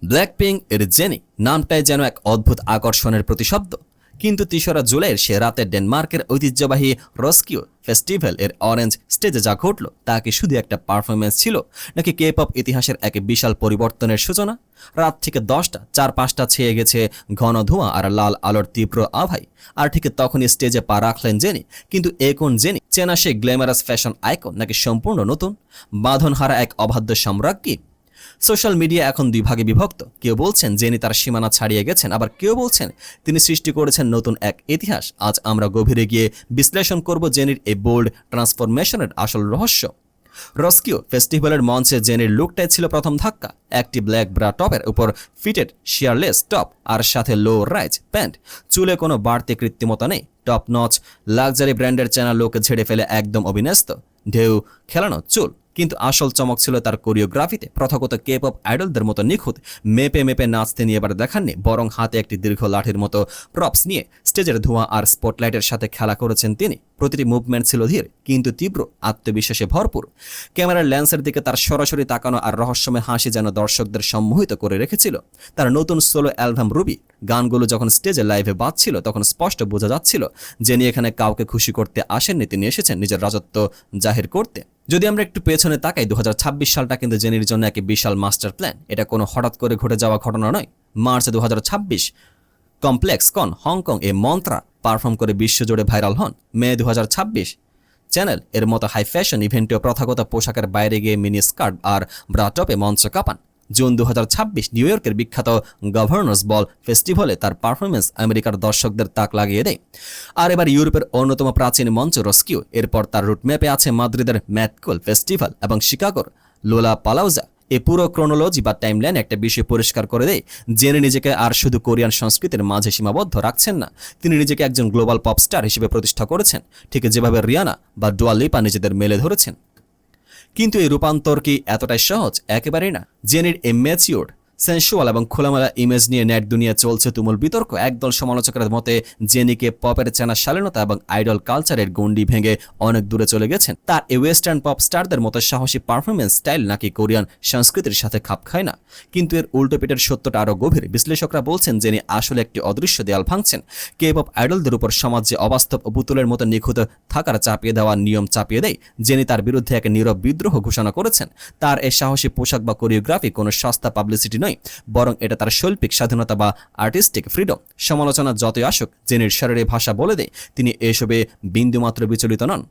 Blackpink এর jenny নামটাই যেন এক অদ্ভুত আকর্ষণের প্রতিশব্দ। কিন্তু ৩রা জুলাইয়ের সে রাতে ডেনমার্কের ঐতিহ্যবাহী রস্কিও ফেস্টিভ্যাল এর অরেঞ্জ স্টেজে যা ঘটল তা কি শুধু একটা পারফরমেন্স ছিল, নাকি কে পপ ইতিহাসের এক বিশাল পরিবর্তনের সূচনা? রাত থেকে 10টা 4-5টা ছেয়ে গেছে ঘন ধোঁয়া আর লাল আলোর তীব্র আভাই। আর ঠিক তখনই স্টেজে পা রাখলেন জেনি। কিন্তু এ কোন জেনি? চেনা সেই গ্ল্যামারাস ফ্যাশন আইকন, নাকি সম্পূর্ণ নতুন বাঁধনহারা এক অবাধ্য সম্রাজ্ঞী? সোশ্যাল মিডিয়া এখন দুই ভাগে বিভক্ত। কেউ বলছেন জেনি তার সীমানা ছাড়িয়ে গেছেন, আবার কেউ বলছেন তিনি সৃষ্টি করেছেন নতুন এক ইতিহাস। আজ আমরা গভীরে গিয়ে বিশ্লেষণ করব জেনির এই বোল্ড ট্রান্সফরমেশনের আসল রহস্য। রস্কিও ফেস্টিভ্যালের মঞ্চে জেনির লুকটাই ছিল প্রথম ধাক্কা। একটি ব্ল্যাক ব্রা টপের উপর ফিটেড শিয়ারলেস টপ আর সাথে লো রাইজ প্যান্ট। চুলে কোনো বাড়তি কৃত্রিমতা নেই, টপ নচ লাক্সারি ব্র্যান্ডের চেনা লোক ঝেড়ে ফেলে একদম অবিন্যস্ত ঢেউ খেলানো চুল। কিন্তু আসল চমক ছিল তার কোরিওগ্রাফিতে। প্রথাগত কে পপ আইডলদের মতো নিখুঁত মেপে মেপে নাচতে নিয়ে এবার দেখাননি, বরং হাতে একটি দীর্ঘ লাঠির মতো প্রপস নিয়ে স্টেজের ধোঁয়া আর স্পটলাইটের সাথে খেলা করেছেন তিনি। প্রতিটি মুভমেন্ট ছিল ধীর কিন্তু তীব্র, আত্মবিশ্বাসে ভরপুর। ক্যামেরার লেন্সের দিকে তার সরাসরি তাকানো আর রহস্যময় হাসি যেন দর্শকদের সম্মোহিত করে রেখেছিল। তার নতুন সোলো অ্যালবাম রুবি গানগুলো যখন স্টেজে লাইভে বাজছিল তখন স্পষ্ট বোঝা যাচ্ছিল জেনি এখানে কাউকে খুশি করতে আসেননি, তিনি এসেছেন নিজের রাজত্ব জাহির করতে। যদি আমরা একটু পেছনে তাকাই, 2026 সালটা কিন্তু জেনির জন্য এক বিশাল মাস্টার প্ল্যান। এটা কোনো হঠাৎ করে ঘটে যাওয়া ঘটনা নয়। মার্চ 2026 কমপ্লেক্স কন হংকং এ মন্ত্রা পারফর্ম করে বিশ্বজুড়ে ভাইরাল হন। মে 2026 চ্যানেল এর মতো হাই ফ্যাশন ইভেন্টেও প্রথাগত পোশাকের বাইরে গিয়ে মিনি স্কার্ট আর ব্রা টপে মঞ্চ কাঁপান। জুন 2026 নিউ ইয়র্কের বিখ্যাত গভর্নর্স বল ফেস্টিভ্যালে তার পারফরমেন্স আমেরিকার দর্শকদের তাক লাগিয়ে দেয়। আর এবার ইউরোপের অন্যতম প্রাচীন মঞ্চ রস্কিও। এরপর তার রুটম্যাপে আছে মাদ্রিদের ম্যাটকোল ফেস্টিভ্যাল এবং শিকাগোর লোলা পালাউজা। এই পুরো ক্রোনোলজি বা টাইমলাইন একটা বিষয় পরিষ্কার করে দেয়, জেনে নিজেকে আর শুধু কোরিয়ান সংস্কৃতির মাঝে সীমাবদ্ধ রাখছেন না, তিনি নিজেকে একজন গ্লোবাল পপ স্টার হিসেবে প্রতিষ্ঠা করেছেন, ঠিক যেভাবে রিয়ানা বা ডুয়া লিপা নিজেদের মেলে ধরেছেন। কিন্তু এই রূপান্তর কি এতটাই সহজ? একেবারেই না। জেনির এই ম্যাচিওর্ড সেন্সুয়াল এবং খোলামেলা ইমেজ নিয়ে নেট দুনিয়া চলছে তুমুল বিতর্ক। একদল সমালোচকের মতে জেনিকে পপের চেনা শালীনতা এবং আইডল কালচারের গণ্ডি ভেঙে অনেক দূরে চলে গেছেন। তার এই ওয়েস্টার্ন পপ স্টারদের মতো সাহসী পারফরমেন্স স্টাইল নাকি কোরিয়ান সংস্কৃতির সাথে খাপ খায় না। কিন্তু এর উল্টো পিঠের সত্যটা আরও গভীর। বিশ্লেষকরা বলছেন জেনি আসলে একটি অদৃশ্য দেয়াল ভাঙছেন। কে পপ আইডলদের উপর সমাজ যে অবাস্তব ও পুতুলের মতো নিখুঁত থাকার চাপিয়ে দেওয়ার নিয়ম চাপিয়ে দেয়, জেনি তার বিরুদ্ধে এক নীরব বিদ্রোহ ঘোষণা করেছেন। তার এই সাহসী পোশাক বা কোরিওগ্রাফি কোনো সস্তা পাবলিসিটি নয়, বরং এটা তার শৈল্পিক স্বাধীনতা বা আর্টিস্টিক ফ্রিডম। সমালোচনা যতই আসুক, জেনির শারীরিক ভাষা বলে দেয় তিনি এসবে বিন্দুমাত্র বিচলিত নন।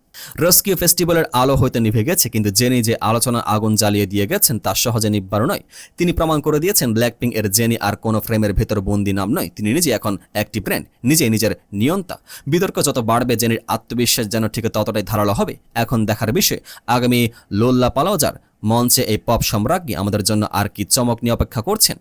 রস্কিও ফেস্টিভ্যালের আলো হয়তো নিভে গেছে, কিন্তু জেনি যে আলোচনা আগুন জ্বালিয়ে দিয়ে গেছেন তা সহজে নিববার নয়। তিনি প্রমাণ করে দিয়েছেন ব্ল্যাকপিঙ্ক এর জেনি আর কোনো ফ্রেমের ভেতর বন্দি নাম নয়। তিনি নিজে এখন একটি ব্র্যান্ড, নিজেই নিজের নিয়ন্তা। বিতর্ক যত বাড়বে জেনির আত্মবিশ্বাস যেন ঠিক ততটাই ধারালো হবে। এখন দেখার বিষয় আগামী লোল্লা পালাউজার মঞ্চে এই পপ সম্রাজ্ঞী আমাদের জন্য আর কি চমক নিয়ে অপেক্ষা করছেন।